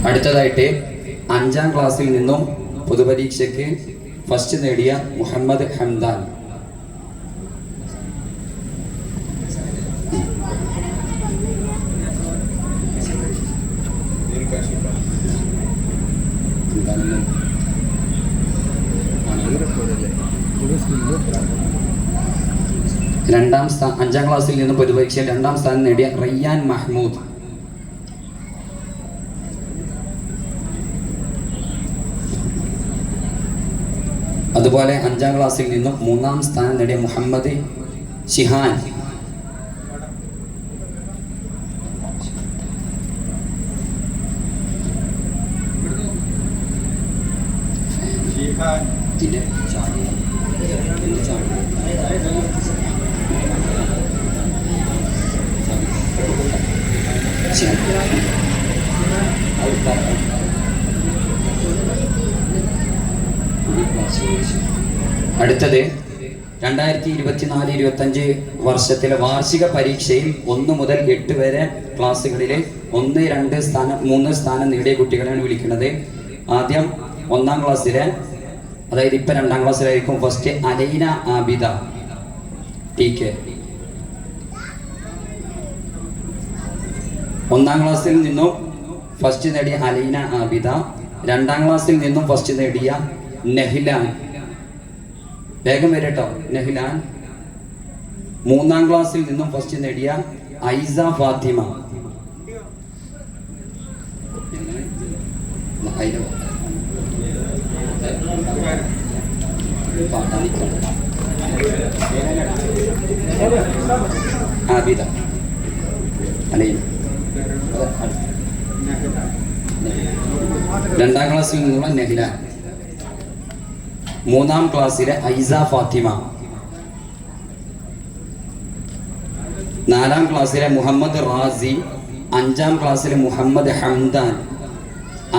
അടുത്തതായിട്ട് 5ാം ക്ലാസ്സിൽ നിന്നും പൊതുപരീക്ഷയ്ക്ക് ഫസ്റ്റ് നേടിയ മുഹമ്മദ് ഹംദാൻ. രണ്ടാം 5ാം ക്ലാസ്സിൽ നിന്നും പൊതുപരീക്ഷയിൽ 2ാം സ്ഥാനം നേടിയ റയ്യാൻ മഹ്മൂദ്. അതുപോലെ 5ാം ക്ലാസ്സിൽ നിന്നും 3ാം സ്ഥാനം നേടിയ മുഹമ്മദ് ഷിഹാൻ. അടുത്തത് 2024-25 വർഷത്തിലെ വാർഷിക പരീക്ഷയിൽ 1 മുതൽ 8 വരെ ക്ലാസ്സുകളിലെ 1, 2 സ്ഥാനം 3 സ്ഥാനം നേടിയ കുട്ടികളെയാണ് വിളിക്കുന്നത്. ആദ്യം 1ാം ക്ലാസ്സിലെ, അതായത് ഇപ്പം 2ാം ക്ലാസ്സിലായിരിക്കും ഫസ്റ്റ്, അലൈന ആബിദ TK. 1ാം ക്ലാസ്സിൽ നിന്നും ഫസ്റ്റ് നേടിയ അലൈന ആബിദ. 2ാം ക്ലാസ്സിൽ നിന്നും ഫസ്റ്റ് നേടിയ നെഹ്ലാൻ. വേഗം വരട്ടോ, നെഹ്ലാൻ. 3ാം ക്ലാസ്സിൽ നിന്നും ഫസ്റ്റ് നേടിയ ഐസ ഫാത്തിമ. ആബിദ അലൈന. 2ാം ക്ലാസ്സിൽ നിന്നുള്ള നെഹ്ലാൻ. 3ാം ക്ലാസ്സിലെ ഐസ ഫാത്തിമ. 4ാം ക്ലാസ്സിലെ മുഹമ്മദ് റാസി. 5ാം ക്ലാസ്സിലെ മുഹമ്മദ് ഹംദാൻ.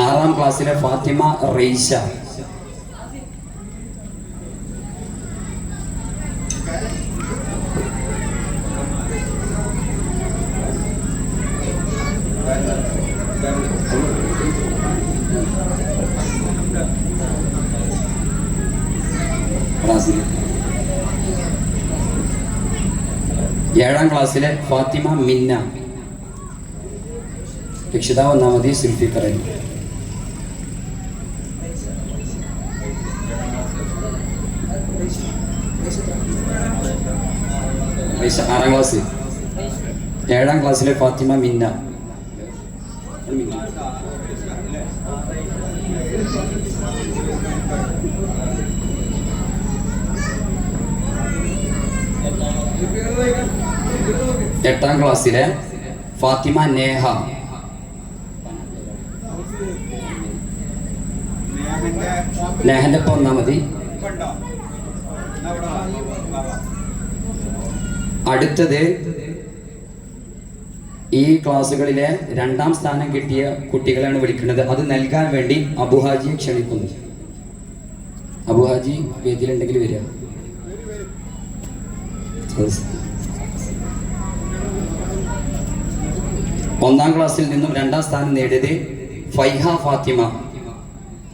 6ാം ക്ലാസ്സിലെ ഫാത്തിമ റൈഷ. ഏഴാം ക്ലാസ്സിലെ ഫാത്തിമ മിന്ന. രക്ഷിതാവ് ഒന്നാമതി സുൽഫിക്കർ അലി. 6ാം ക്ലാസ്. 7ാം ക്ലാസ്സിലെ ഫാത്തിമ മിന്ന. 8ാം ക്ലാസ്സിലെ ഫാത്തിമ നേഹ. നേഹന്റെ ഒപ്പം വന്നാൽ മതി. അടുത്തത് ഈ ക്ലാസ്സുകളിലെ 2ാം സ്ഥാനം കിട്ടിയ കുട്ടികളാണ് വിളിക്കുന്നത്. അത് നൽകാൻ വേണ്ടി അബുഹാജിയെ ക്ഷണിക്കുന്നു. അബുഹാജി വേദിയിലുണ്ടെങ്കിൽ വരിക. 1ാം ക്ലാസ്സിൽ നിന്നും 2ാം സ്ഥാനം നേടിയത് ഫൈഹ ഫാത്തിമ.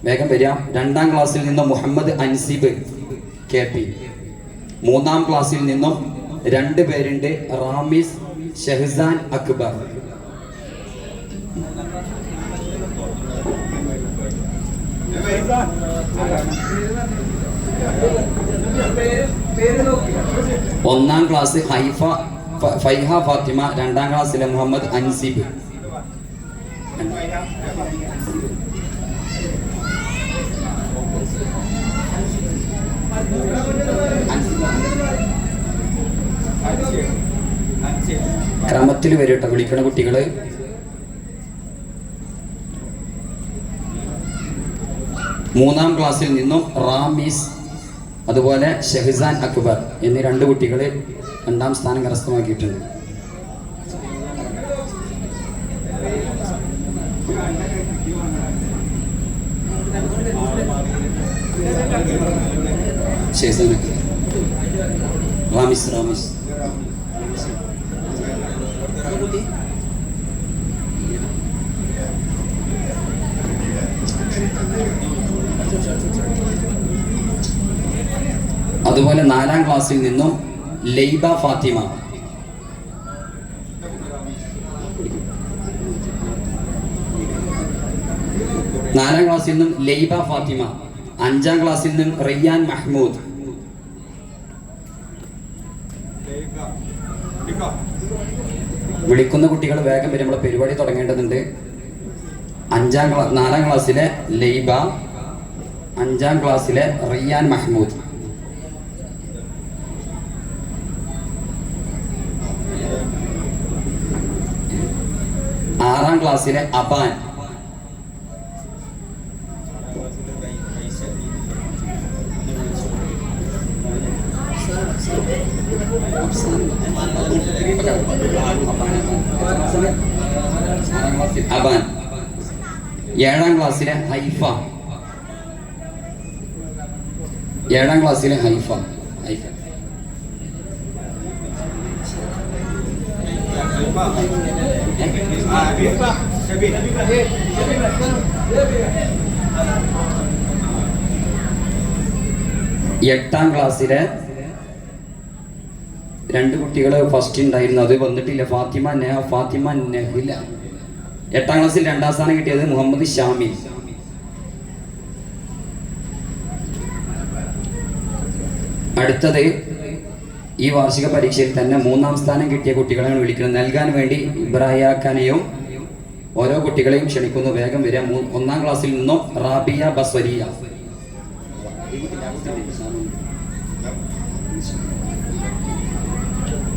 വേഗം വരിക. 2ാം ക്ലാസ്സിൽ നിന്നും മുഹമ്മദ് അൻസിബ് KP. 3ാം ക്ലാസ്സിൽ നിന്നും 2 പേരുണ്ട്, റാമിസ് ഷഹ്സാൻ അക്ബർ. ഒന്നാം ക്ലാസ് ഫൈഹ ഫാത്തിമ. 2ാം ക്ലാസ്സിലെ മുഹമ്മദ് അൻസിബ്. ക്രമത്തിൽ വരും കേട്ടോ വിളിക്കണ കുട്ടികള്. മൂന്നാം ക്ലാസ്സിൽ നിന്നും റാമീസ്, അതുപോലെ ഷഹ്സാൻ അക്ബർ എന്നീ 2 കുട്ടികളെ 2ാം സ്ഥാനം കരസ്ഥമാക്കിയിട്ടുണ്ട്. ശേഷനൊക്കെ റാമിസ് റാമിസ് അതുപോലെ 4ാം ക്ലാസ്സിൽ നിന്നും ലൈബ ഫാത്തിമ. 4ാം ക്ലാസ്സിൽ നിന്നും ലൈബ ഫാത്തിമ. 5ാം ക്ലാസ്സിൽ നിന്നും റയ്യാൻ മഹ്മൂദ്. വിളിക്കുന്ന കുട്ടികൾ വേഗം വരും, നമ്മളെ പരിപാടി തുടങ്ങേണ്ടതുണ്ട്. 4ാം ക്ലാസ്സിലെ ലൈബ, 5ാം ക്ലാസ്സിലെ റയ്യാൻ മഹ്മൂദ്. 6ാം ക്ലാസ്സിലെ അബാൻ. 7ാം ക്ലാസ്സിലെ ഹൈഫ. 7ാം ക്ലാസ്സിലെ ഹൈഫ. 8ാം ക്ലാസ്സിലെ 2 കുട്ടികൾ ഫസ്റ്റ് ഉണ്ടായിരുന്നു, അത് വന്നിട്ടില്ല. ഫാത്തിമ നെഹില. 8ാം ക്ലാസ്സിൽ 2ാം സ്ഥാനം കിട്ടിയത് മുഹമ്മദ് ഷാമിൽ. അടുത്തത് ഈ വാർഷിക പരീക്ഷയിൽ തന്നെ 3ാം സ്ഥാനം കിട്ടിയ കുട്ടികളെയാണ് വിളിക്കുന്നത്. നൽകാൻ വേണ്ടി ഇബ്രാഹിയാഖാനെയും ഓരോ കുട്ടികളെയും ക്ഷണിക്കുന്നു. വേഗം വരിക. 1ാം ക്ലാസ്സിൽ നിന്നും റാബിയ ബസ്വരിയ.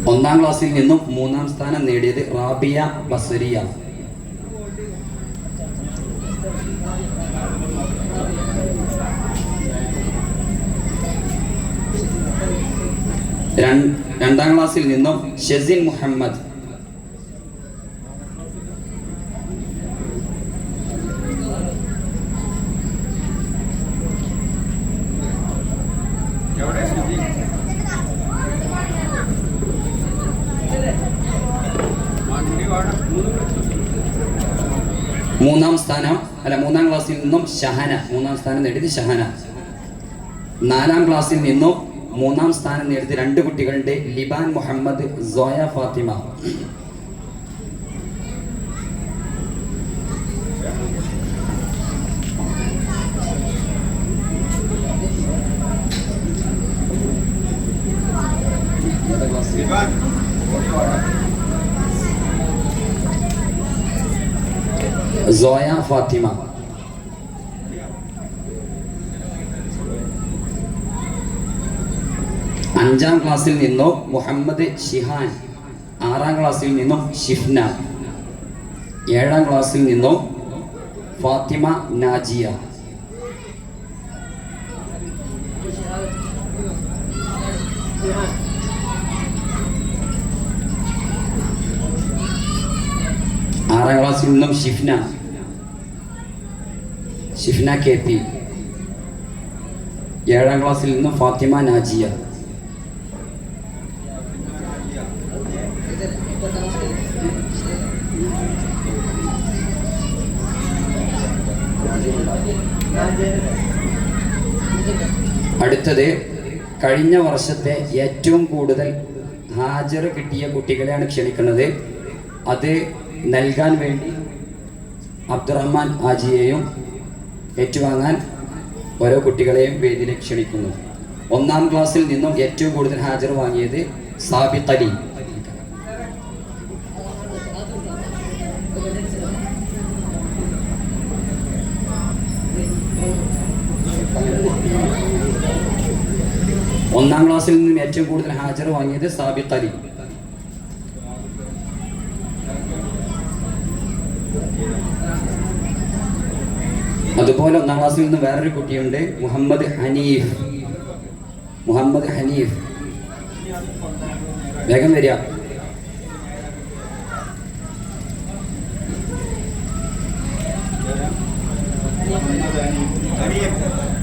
1ാം ക്ലാസ്സിൽ നിന്നും 3ാം സ്ഥാനം നേടിയത് റാബിയ ബസ്വരിയ. രണ്ടാം ക്ലാസ്സിൽ നിന്നും ഷെസിൻ മുഹമ്മദ്. 3ാം ക്ലാസ്സിൽ നിന്നും ഷഹന. 3ാം സ്ഥാനം നേടിയത് ഷഹന. 4ാം ക്ലാസ്സിൽ നിന്നും 3ാം സ്ഥാനം നേടിയത് 2 കുട്ടികളുടെ ലിബാൻ മുഹമ്മദ്, സോയ ഫാത്തിമ. 5ാം ക്ലാസ്സിൽ നിന്നും മുഹമ്മദ് ഷിഹാൻ. 6ാം ക്ലാസ്സിൽ നിന്നും ഷിഫ്ന. 7ാം ക്ലാസ്സിൽ നിന്നും ഫാത്തിമ നാജിയ. 6ാം ക്ലാസ്സിൽ നിന്നും ഷിഫ്ന കെ പി. 7ാം ക്ലാസ്സിൽ നിന്നും ഫാത്തിമ നാജിയ. അടുത്തത് കഴിഞ്ഞ വർഷത്തെ ഏറ്റവും കൂടുതൽ ഹാജർ കിട്ടിയ കുട്ടികളെയാണ് ക്ഷണിക്കുന്നത്. അത് നൽകാൻ വേണ്ടി അബ്ദുറഹ്മാൻ ആജിയെയും ഏറ്റുവാങ്ങാൻ ഓരോ കുട്ടികളെയും വേദിയിലേക്ക് ക്ഷണിക്കുന്നു. 1ാം ക്ലാസ്സിൽ നിന്നും ഏറ്റവും കൂടുതൽ ഹാജർ വാങ്ങിയത് സാബിത്ത് അലി. ഒന്നാം ക്ലാസ്സിൽ നിന്നും ഏറ്റവും കൂടുതൽ ഹാജർ വാങ്ങിയത് സാബിത്ത് അലി. അതുപോലെ 1ാം ക്ലാസ്സിൽ നിന്ന് വേറൊരു കുട്ടിയുണ്ട്, മുഹമ്മദ് ഹനീഫ്. വേഗം വരിക.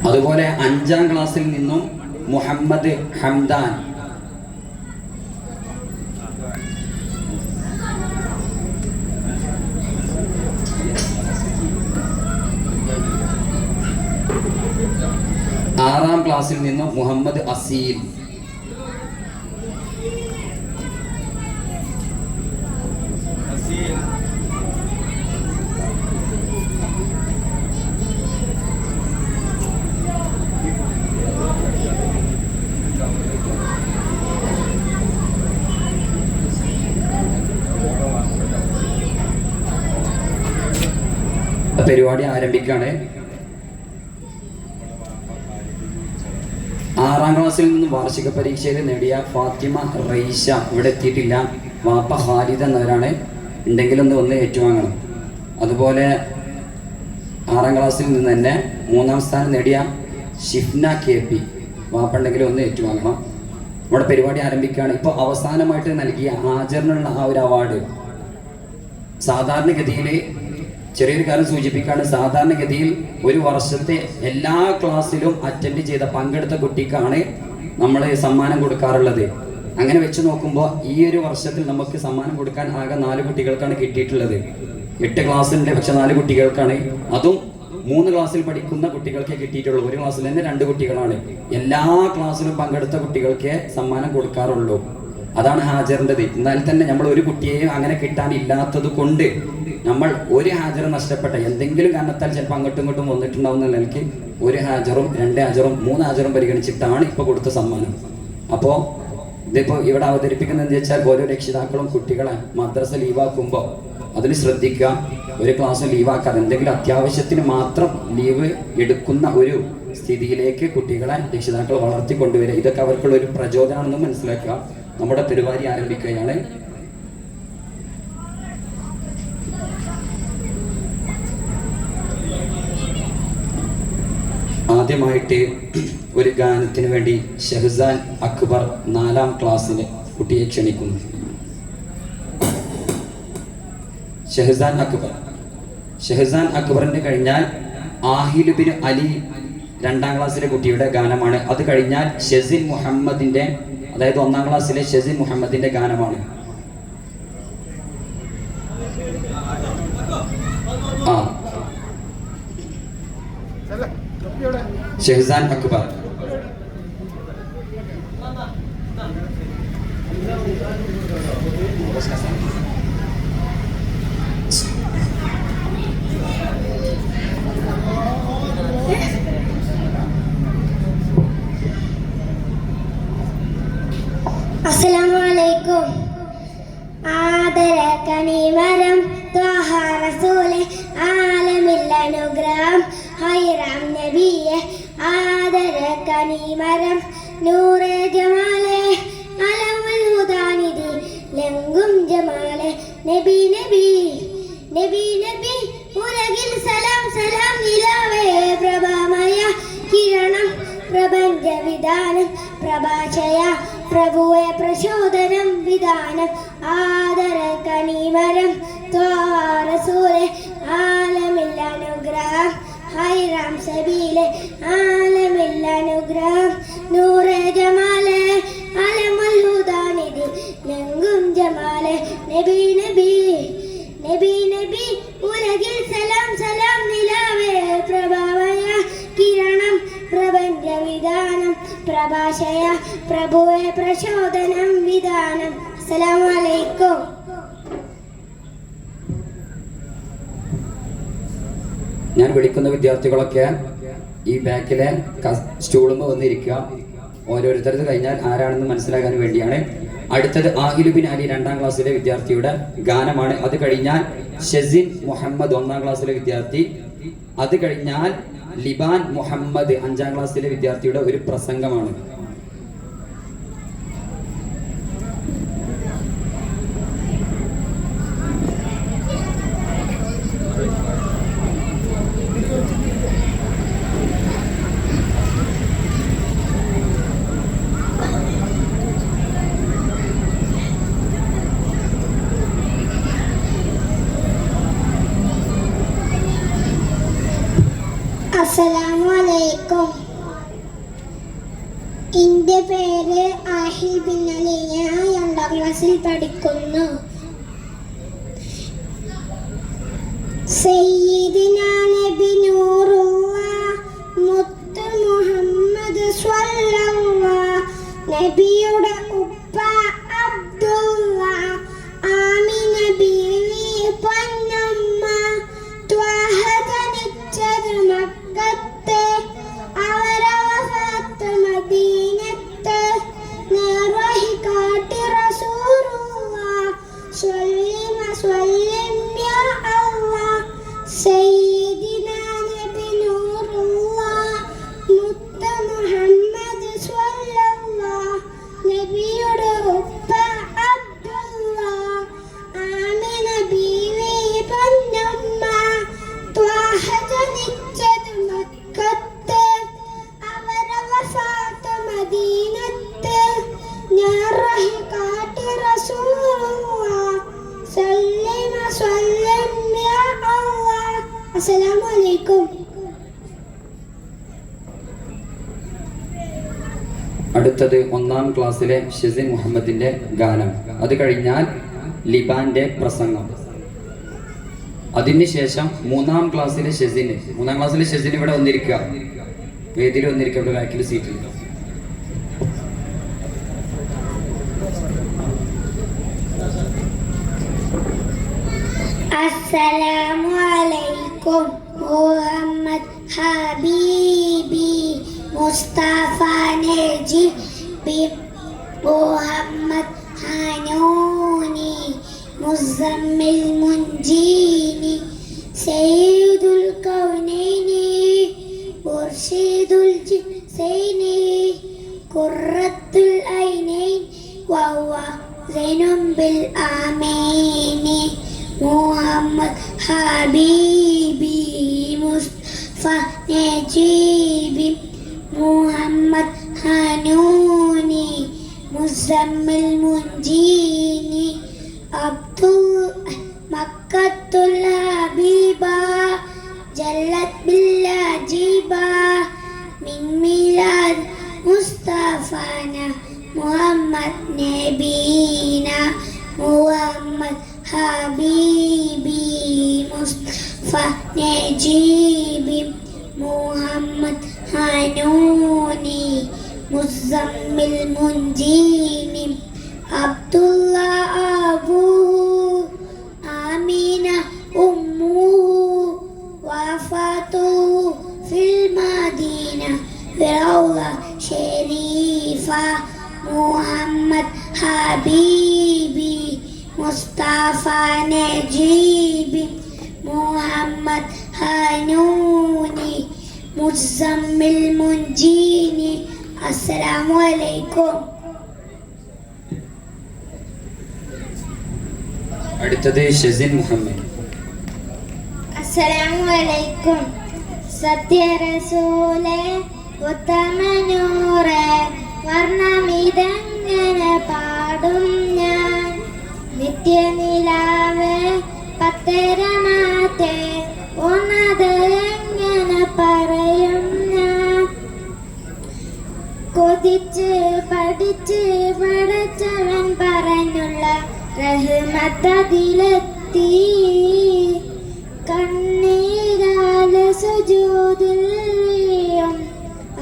അതുപോലെ 5ാം ക്ലാസ്സിൽ നിന്നും മുഹമ്മദ് ഹംദാൻ. ആറാം ക്ലാസ്സിൽ നിന്ന് മുഹമ്മദ് അസീൽ. പരിപാടി ആരംഭിക്കുകയാണ്. ആറാം ക്ലാസ്സിൽ നിന്ന് വാർഷിക പരീക്ഷയിൽ നേടിയ ഫാത്തിമ റൈഷ ഇവിടെ എത്തിയിട്ടില്ല. വാപ്പ ഖാലിദ് എന്നവരാണ്. ഉണ്ടെങ്കിലൊന്ന് വന്ന് ഏറ്റുവാങ്ങണം. അതുപോലെ ആറാം ക്ലാസ്സിൽ നിന്ന് തന്നെ 3ാം സ്ഥാനം നേടിയ ഷിഫ്ന KP വാപ്പ ഉണ്ടെങ്കിലും ഒന്ന് ഏറ്റുവാങ്ങണം. നമ്മുടെ പരിപാടി ആരംഭിക്കുകയാണ്. ഇപ്പോൾ അവസാനമായിട്ട് നൽകിയ ഹാജറിനുള്ള ആ ഒരു അവാർഡ് സാധാരണഗതിയിൽ ചെറിയൊരു കാര്യം സൂചിപ്പിക്കുകയാണ്. സാധാരണഗതിയിൽ ഒരു വർഷത്തെ എല്ലാ ക്ലാസ്സിലും അറ്റൻഡ് ചെയ്ത പങ്കെടുത്ത കുട്ടിക്കാണ് നമ്മൾ സമ്മാനം കൊടുക്കാറുള്ളത്. അങ്ങനെ വെച്ച് നോക്കുമ്പോൾ ഈ ഒരു വർഷത്തിൽ നമുക്ക് സമ്മാനം കൊടുക്കാൻ ആകെ 4 കുട്ടികൾക്കാണ് കിട്ടിയിട്ടുള്ളത്. 8 ക്ലാസ്സിൻ്റെ പക്ഷെ 4 കുട്ടികൾക്കാണ്. അതും 3 ക്ലാസ്സിൽ പഠിക്കുന്ന കുട്ടികൾക്കേ കിട്ടിയിട്ടുള്ളൂ. ഒരു ക്ലാസ്സിൽ തന്നെ 2 കുട്ടികളാണ്. എല്ലാ ക്ലാസ്സിലും പങ്കെടുത്ത കുട്ടികൾക്കേ സമ്മാനം കൊടുക്കാറുള്ളൂ. അതാണ് ഹാജറിൻ്റെത്. എന്നാൽ തന്നെ നമ്മൾ ഒരു കുട്ടിയെയും അങ്ങനെ കിട്ടാനില്ലാത്തത് കൊണ്ട് നമ്മൾ ഒരു ഹാജർ നഷ്ടപ്പെട്ട എന്തെങ്കിലും കാരണത്താൽ ചിലപ്പോൾ അങ്ങോട്ടും ഇങ്ങോട്ടും വന്നിട്ടുണ്ടാവുന്ന നിലയ്ക്ക് 1 ഹാജറും 2 ഹാജറും 3 ഹാജറും പരിഗണിച്ചിട്ടാണ് ഇപ്പോൾ കൊടുത്ത സമ്മാനം. അപ്പോൾ ഇതിപ്പോൾ ഇവിടെ അവതരിപ്പിക്കുന്നതെന്ന് വെച്ചാൽ ഓരോ രക്ഷിതാക്കളും കുട്ടികളെ മദ്രസ ലീവാക്കുമ്പോൾ അതിൽ ശ്രദ്ധിക്കുക. ഒരു ക്ലാസ് ലീവാക്കാതെ എന്തെങ്കിലും അത്യാവശ്യത്തിന് മാത്രം ലീവ് എടുക്കുന്ന ഒരു സ്ഥിതിയിലേക്ക് കുട്ടികളെ രക്ഷിതാക്കൾ വളർത്തിക്കൊണ്ടുവരിക. ഇതൊക്കെ അവർക്കുള്ള ഒരു പ്രചോദനമാണെന്ന് മനസ്സിലാക്കുക. നമ്മുടെ പരിപാടി ആരംഭിക്കുകയാണ്. ആദ്യമായിട്ട് ഒരു ഗാനത്തിന് വേണ്ടി ഷഹ്സാൻ അക്ബർ 4ാം ക്ലാസ്സിലെ കുട്ടിയെ ക്ഷണിക്കുന്നു. ഷഹ്സാൻ അക്ബറിന് കഴിഞ്ഞാൽ ആഹിൽ ബിൻ അലി 2ാം ക്ലാസ്സിലെ കുട്ടിയുടെ ഗാനമാണ്. അത് കഴിഞ്ഞാൽ ഷെസിൻ മുഹമ്മദിന്റെ, അതായത് 1ാം ക്ലാസ്സിലെ ഷെസിൻ മുഹമ്മദിന്റെ ഗാനമാണ്. ഷഹ്സാൻ അക്ബർ. അസ്സലാമുഅലൈക്കും. ആദര കനിമരം ത്വഹ റസൂലെ ആലമിൽ അനുഗ്രഹം ഹൈറാം നബിയെ. ആദര കനിമരം നൂറെ ജമാലെ അലമുൽ ഹുദാനിധി ലംഘും ജമാലെ. നബി നബി നബി നബി ഉലകിൽ സലാം സലാം നിലാവേ പ്രഭാമയ കിരണം പ്രപഞ്ച വിധാനം പ്രഭാഷയ പ്രഭുവെ പ്രചോദനം വിധാനം. ആദര കനിമരം ത്വഹ റസൂലെ ആലമിൽ അനുഗ്രഹം ഹൈറാം സബീലെ. ആലമിൽ അനുഗ്രഹം നൂറെ ജമാലെ അലമുൽ ഹുദാനിധി ലംഘും ജമാലെ. നബി നബി നബി നബി ഉലകിൽ സലാം സലാം നിലാവേ പ്രഭാവയ കിരണം പ്രപഞ്ച വിധാനം പ്രഭാഷയ പ്രഭുവെ പ്രചോദനം വിധാനം. അസ്സലാമു അലൈക്കും. ഞാൻ വിളിക്കുന്ന വിദ്യാർത്ഥികളൊക്കെ ഈ ബാക്കിലെ സ്റ്റൂളുമ്പോൾ വന്നിരിക്കുക. ഓരോരുത്തരത് കഴിഞ്ഞാൽ ആരാണെന്ന് മനസ്സിലാക്കാൻ വേണ്ടിയാണ്. അടുത്തത് ആഹിൽ ബിൻ അലി 2ാം ക്ലാസ്സിലെ വിദ്യാർത്ഥിയുടെ ഗാനമാണ്. അത് കഴിഞ്ഞാൽ ഷെസിൻ മുഹമ്മദ് 1ാം ക്ലാസ്സിലെ വിദ്യാർത്ഥി. അത് കഴിഞ്ഞാൽ ലിബാൻ മുഹമ്മദ് 5ാം ക്ലാസ്സിലെ വിദ്യാർത്ഥിയുടെ ഒരു പ്രസംഗമാണ്. അസ്സലാമു അലൈക്കും. എൻ്റെ പേര് ആഹിൽ ബിൻ അലി. ഞാൻ 2ാം ക്ലാസ്സിൽ പഠിക്കുന്നു. സയ്യിദിന നബി നൂറുല്ലാഹ് മുത്ത് മുഹമ്മദ് സ്വല്ലല്ലാഹ് നബിയുടെ ഉപ്പ അബ്ദുല്ലാഹ് ആമിന ബീവി പൊന്നമ്മ ത്വാഹ ജനിച്ചത് മക്കത്തെ അവരെ വഫാത്ത് മദീനത്ത് നേർവഴി കാട്ടി റസൂലുള്ളാഹ് സ്വല്ലി വസല്ലിം യാ അല്ലാഹ് സയ്യിദിന നബി നൂറുല്ലാഹ് മുത്ത് മുഹമ്മദ് സ്വല്ലല്ലാഹ് നബിയുടെ ഉപ്പ അബ്ദുല്ലാഹ് ആമിന ബീവി പൊന്നമ്മ ത്വാഹ ജനിച്ചത് മക്കത്ത് അവരെ വഫാത്ത് മദീനത്ത് നേർവഴി കാട്ടി റസൂലുള്ളാഹ് സ്വല്ലി വസല്ലിം യാ അല്ലാഹ്. അസ്സലാമു അലൈക്കും. അടുത്തത് 1ാം ക്ലാസ്സിലെ ഷിസിൻ മുഹമ്മദിന്റെ ഗാനം. അത് കഴിഞ്ഞാൽ ലിബാന്റെ പ്രസംഗം. അതിനുശേഷം 3ാം ക്ലാസ്സിലെ ഷെസിന് ഇവിടെ വന്നിരിക്കുക, വേദിയിൽ വന്നിരിക്കുക. ഇവിടെ ബാക്കിൽ സീറ്റിൽ. അസ്സലാമു അലൈക്കും. മുഹമ്മദ് ഹബീബി മുസ്തഫ നജീബി മുഹമ്മദ് ഹനൂനി മുസമ്മിൽ മുൻജീനി സയ്യിദുൽ കൗനൈനി മുർഷിദുൽ ജിൻസൈനി ഖുർറത്തുൽ ഐനൈൻ വഹുവ സൈനും ബിൽ ആമീനി മുഹമ്മദ് ഹബീബി മുസ്തഫ നജീബി മുഹമ്മദ് ഹനൂനി മുസമ്മിൽ മുൻജീനി മക്കത്തുൽ ഹബീബ ജല്ലത് ബില്ലാജീബ മിൻ മിലാദ് മുസ്തഫാന മുഹമ്മദ് നബീന മുഹമ്മദ് ഹബീബി മുസ്തഫ നജീബി മുഹമ്മദ് ഹനൂനി മുസമ്മിൽ മുൻജീനി അബ്ദുള്ള അബൂ ആമിന ഉമ്മു വഫാത്തു ഫിൽ മദീന റൗള ഷരീഫ മുഹമ്മദ് ഹബീബി മുസ്തഫ നജീബി മുഹമ്മദ് ഹനൂനി മുസമ്മിൽ മുൻജീനി. അസ്സലാമു അലൈക്കും. അടുത്തത് ഷെസിൻ മുഹമ്മദ്. അസ്സലാമു അലൈക്കും. സത്യറസൂലേ ഉത്തമനൂറേ വർണ്ണമിതങ്ങനെ പാടും ഞാൻ നിത്യനിലാവേ പത്തരമാറ്റേ ഉന്നതയെങ്ങനെ പറയും ഞാൻ കൊതിച്ച് പഠിച്ച് പഠിച്ചവൻ പറഞ്ഞുള്ള റഹ്മത്തതിലെത്തി കണ്ണീരാല സുജൂദിൽ വീഴും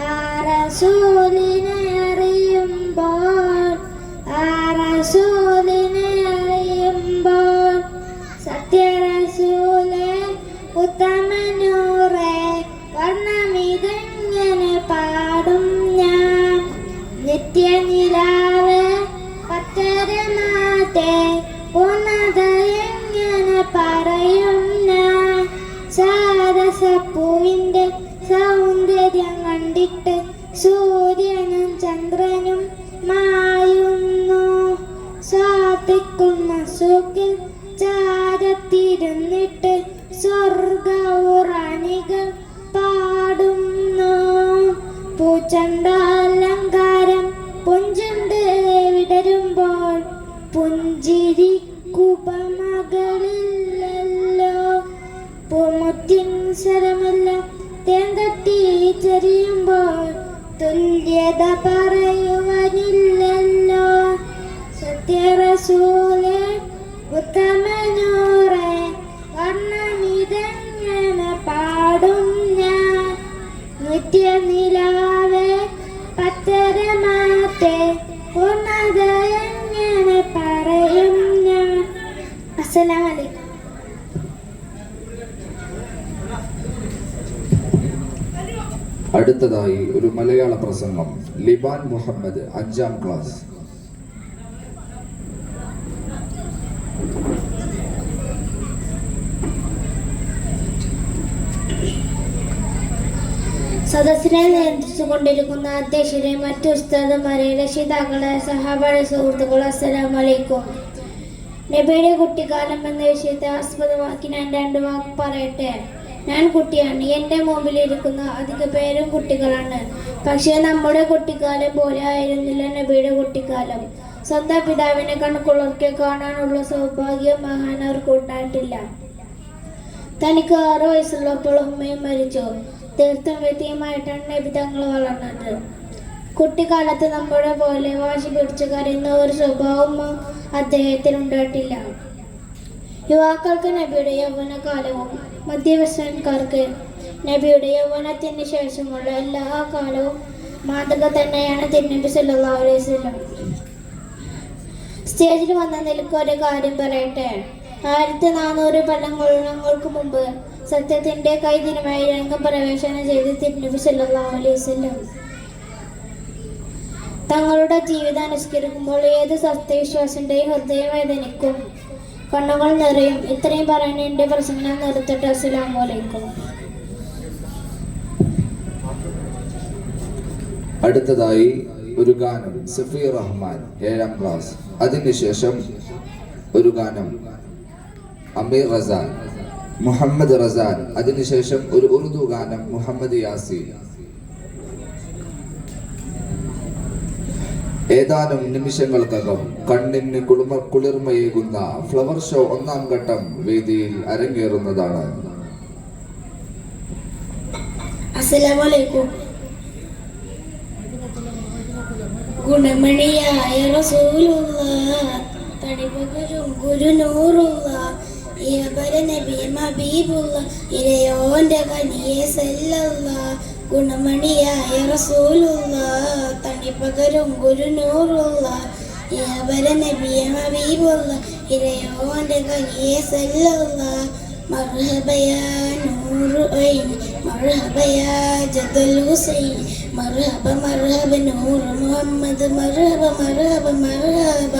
ആ റസൂലിനെ അറിയുമ്പോൾ സത്യറസൂലേ ഉത്തമനൂറേ വർണ്ണമിതങ്ങനെ പാടും ഞാൻ നിത്യനിലാവ് പത്തരമാറ്റേ ഉന്നതയെങ്ങനെ പറയും ഞാൻ സാരസപ്പൂവിൻ്റെ സൗന്ദര്യം കണ്ടിട്ട് സൂര്യനും ചന്ദ്രനും മായുന്നു സാധിക്കുന്ന സുഖിൽ ചാരത്തിരുന്നിട്ട് സ്വർഗൗറാണികൾ പാടുന്നു പൂച്ചണ്ട അലങ്കാരം പുഞ്ചുണ്ട് വിടരുമ്പോൾ പുഞ്ചിരിക്കുപമകളില്ലല്ലോ പൂമുത്തിൻ സ്വരമല്ല തേൻ തട്ടി ചെറിയുമ്പോൾ തുല്യത പറ അടുത്തതായി ഒരു മലയാള പ്രസംഗം. ലിബാൻ മുഹമ്മദ്, 5ാം ക്ലാസ്. സദസ്സിനെ നിയന്ത്രിച്ചുകൊണ്ടിരിക്കുന്ന അധ്യക്ഷരെ, മറ്റു ഉസ്താദുമാരെ, രക്ഷിതാക്കളെ, സഹാബാടെ സുഹൃത്തുക്കളെ, അസ്സലാമു അലൈക്കും. നബിയുടെ കുട്ടിക്കാലം എന്ന വിഷയത്തെ ആസ്പദമാക്കി ഞാൻ 2 വാക്ക് പറയട്ടെ. ഞാൻ കുട്ടിയാണ്. എൻ്റെ മുമ്പിലിരിക്കുന്ന അധിക പേരും കുട്ടികളാണ്. പക്ഷേ നമ്മുടെ കുട്ടിക്കാലം പോലെ ആയിരുന്നില്ല നബിയുടെ കുട്ടിക്കാലം. സ്വന്തം പിതാവിനെ കണക്കുള്ളവർക്ക് കാണാനുള്ള സൗഭാഗ്യം മഹാനവർക്ക് ഉണ്ടായിട്ടില്ല. തനിക്ക് 6 വയസ്സുള്ളപ്പോൾ ഉമ്മയും മരിച്ചു. തീർത്ഥം വ്യക്തിയുമായിട്ടാണ് നബി തങ്ങൾ വളർന്നത്. കുട്ടിക്കാലത്ത് നമ്മുടെ പോലെ വാശി പിടിച്ച് കരയുന്ന ഒരു സ്വഭാവവും അദ്ദേഹത്തിന് ഉണ്ടായിട്ടില്ല. യുവാക്കൾക്ക് നബിയുടെ യൗവനകാലവും മധ്യവയസ്കർക്ക് നബിയുടെ യൗവനത്തിന് ശേഷമുള്ള എല്ലാ കാലവും മാതൃക തന്നെയാണ് തിരുനബി സല്ലല്ലാഹു അലൈഹി വസല്ലം. സ്റ്റേജിൽ വന്ന നിലക്ക് ഒരു കാര്യം പറയട്ടെ. 1400 കൊല്ലങ്ങൾക്ക് മുമ്പ് സത്യത്തിന്റെ കൈദിനമായി രംഗപ്രവേശനം ചെയ്ത് തിരുനബി സല്ലല്ലാഹു അലൈഹി വസല്ലം തങ്ങളുടെ ജീവിതം അനുസ്കരിക്കുമ്പോൾ ഏത് സത്യവിശ്വാസിന്റെയും ഹൃദയം വേദനിക്കും, കണ്ണുകൾ നിറയും. ഇത്രയും പറയാൻ എൻ്റെ പ്രസംഗം നിർത്തട്ടെ. അസ്സലാമു അലൈക്കും. അടുത്തതായി ഒരു ഗാനം. സഫീർ റഹ്മാൻ, 7ാം ക്ലാസ്. അതിനുശേഷം ഒരു ഗാനം അമീർ റസാൻ, മുഹമ്മദ് റസാൻ. അതിനുശേഷം ഒരു ഉറുദു ഗാനം മുഹമ്മദ് യാസീൻ. ഏതാനും നിമിഷങ്ങൾക്കകം കണ്ണിന് കുളിർമയേകുന്ന ഫ്ലവർ ഷോ 1ാം ഘട്ടം വേദിയിൽ അരങ്ങേറുന്നതാണ്. അസ്സലാമു അലൈക്കും. ഗുണമണിയായ റസൂലുള്ളാഹ്, തടിപകരും ഗുരുനൂറുള്ളാഹ്, ഇയബര നബി ഹബീബുള്ളാഹ്, ഇരയോന്റെ കനിയെ സല്ലല്ലാഹ്. ഗുണമണിയായ റസൂലുള്ളാഹ്, തടിപകരും ഗുരുനൂറുള്ളാഹ്, ഇയബര നബി ഹബീബുള്ളാഹ്, ഇരയോന്റെ കനിയെ സല്ലല്ലാഹ്. മർഹബ യാ നൂറു ഐൻ, മർഹബ യാ ജദൽ ഹുസൈൻ, മർഹബ മർഹബ നൂർ മുഹമ്മദ്, മർഹബ മർഹബ മർഹബ,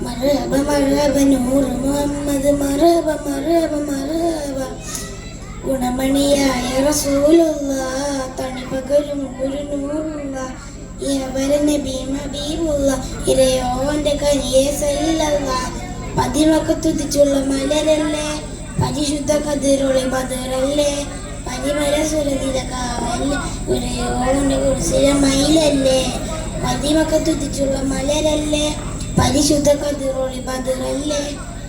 മർഹബ മർഹബ നൂർ മുഹമ്മദ്, മർഹബ മർഹബ മർഹബ. ഗുണമണിയായ റസൂലുള്ളാഹ്, തണിപകരും ഗുരുനൂറുള്ളാഹ്, ഇയബര നബി ഹബീബുള്ളാഹ്, ഇരയോന്റെ കനിയെ സല്ലല്ലാഹ്. പതിമക്ക തുതിച്ചുള്ള മലരല്ലേ, പരിശുദ്ധ കതിരൊളി ബദറല്ലേ, പരിമല സുരതിര കാവല്ലേ, ഉരയോന്റെ കുരിശില മയിലല്ലേ. പതിമക്ക തുതിച്ചുള്ള മലരല്ലേ, പരിശുദ്ധ കതിരൊളി ബദറല്ലേ,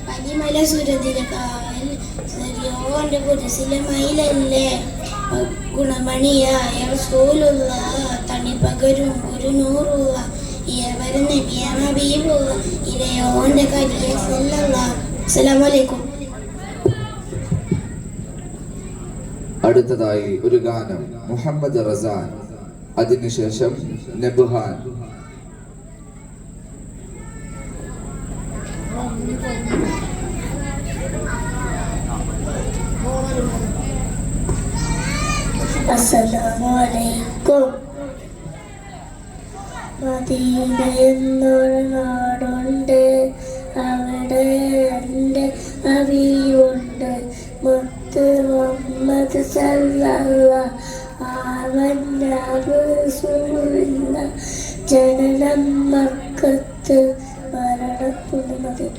പരിമല സുരതിര കാവല്ലേ, ഉരയോന്റെ കുരിശില മയിലല്ലേ. ഗുണമണിയായ റസൂലുള്ളാഹ്, തണിപകരും ഗുരുനൂറുള്ളാഹ്, ഇയബര നബി ഹബീബുള്ളാഹ്, ഇരയോന്റെ കനിയെ സല്ലല്ലാഹ്. അസ്സലാമു അലൈക്കും. അടുത്തതായി ഒരു ഗാനം മുഹമ്മദ് റസാൻ. അതിനുശേഷം നബ്ഹാൻ. അസ്സലാമു അലൈക്കും. മദീന എന്നൊരു നാടുണ്ട്, അവിടെ എൻ്റെ ഹബീബുണ്ട്. മുത്ത് മുഹമ്മദ് സല്ലല്ലാഹു റസൂലുള്ളാഹ്, ജനനം മക്കത്ത്, മരണം മദീന.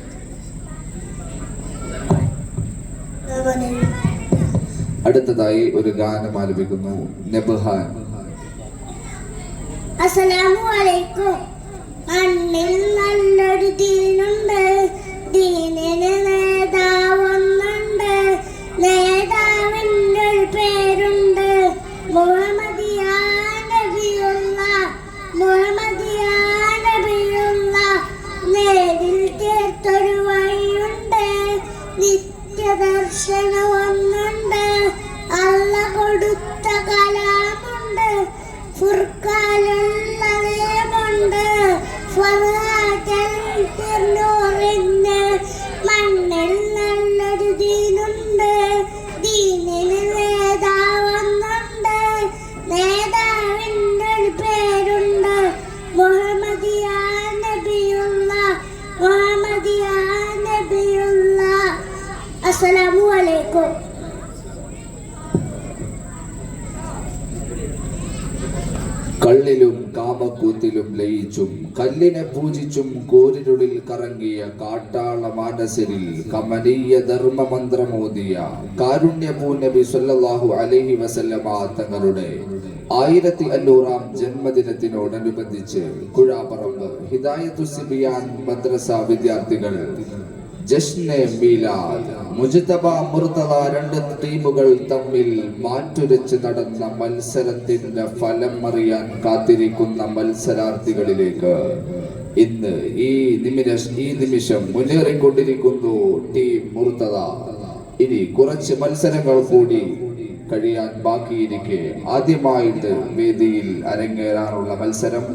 അടുത്തതായി ഒരു ഗാനം ആലപിക്കുന്നു നബ്ഹാൻ. അസ്സലാമു അലൈക്കും. മണ്ണിൽ നല്ലൊരു ദീനുണ്ട്, ദീനിന് നേതാവൊന്നുണ്ട്, നേതാവിൻ്റെ ഒരു പേരുണ്ട്, മുഹമ്മദിയാ നബിയുള്ളാഹ്, മുഹമ്മദിയാ നബിയുള്ളാഹ്. നേരിൽ ചേർത്തൊരു വഴിയുണ്ട്, നിത്യദർശനം ഒന്നുണ്ട്, അള്ള കൊടുത്ത കലാമുണ്ട്, ഫുർഖാനുള്ള നിയമമുണ്ട്, മണ്ണിൽ നല്ലൊരു ദീനുണ്ട്, ദീനിന് നേതാവൊന്നുണ്ട്, നേതാ അസ്സലാമു അലൈക്കും. കള്ളിലും കാമക്കൂത്തിലും ലയിച്ചും കല്ലിനെ പൂജിച്ചും കോരിരുളിൽ കറങ്ങിയ കാട്ടാള മാനസരിൽ കമനീയ ധർമ്മമന്ത്രമോദിയ കാരുണ്യപൂ നബി സല്ലല്ലാഹു അലൈഹി വസല്ലമ തങ്ങളുടെ 1500-ാം ജന്മദിനത്തിനോടനുബന്ധിച്ച് കുഴാപ്പറമ്പ് ഹിദായത്തു സിബിയാൻ മദ്രസ വിദ്യാർത്ഥികൾ ജശ്നെ മീലാദ് മുജ്തബ മുർത്തദ രണ്ട് ടീമുകൾ തമ്മിൽ മാറ്റുരച്ച് നടന്ന മത്സരത്തിന്റെ ഫലം അറിയാൻ കാത്തിരിക്കുന്ന മത്സരാർത്ഥികളിലേക്ക് ഇന്ന് ഈ നിമിഷം മുന്നേറിക്കൊണ്ടിരിക്കുന്നു ടീം മുർത്തദ. ഇനി കുറച്ച് മത്സരങ്ങൾ കൂടി കഴിയാൻ ബാക്കിയിരിക്കെ ആദ്യമായിട്ട് വേദിയിൽ അരങ്ങേറാനുള്ള മത്സരം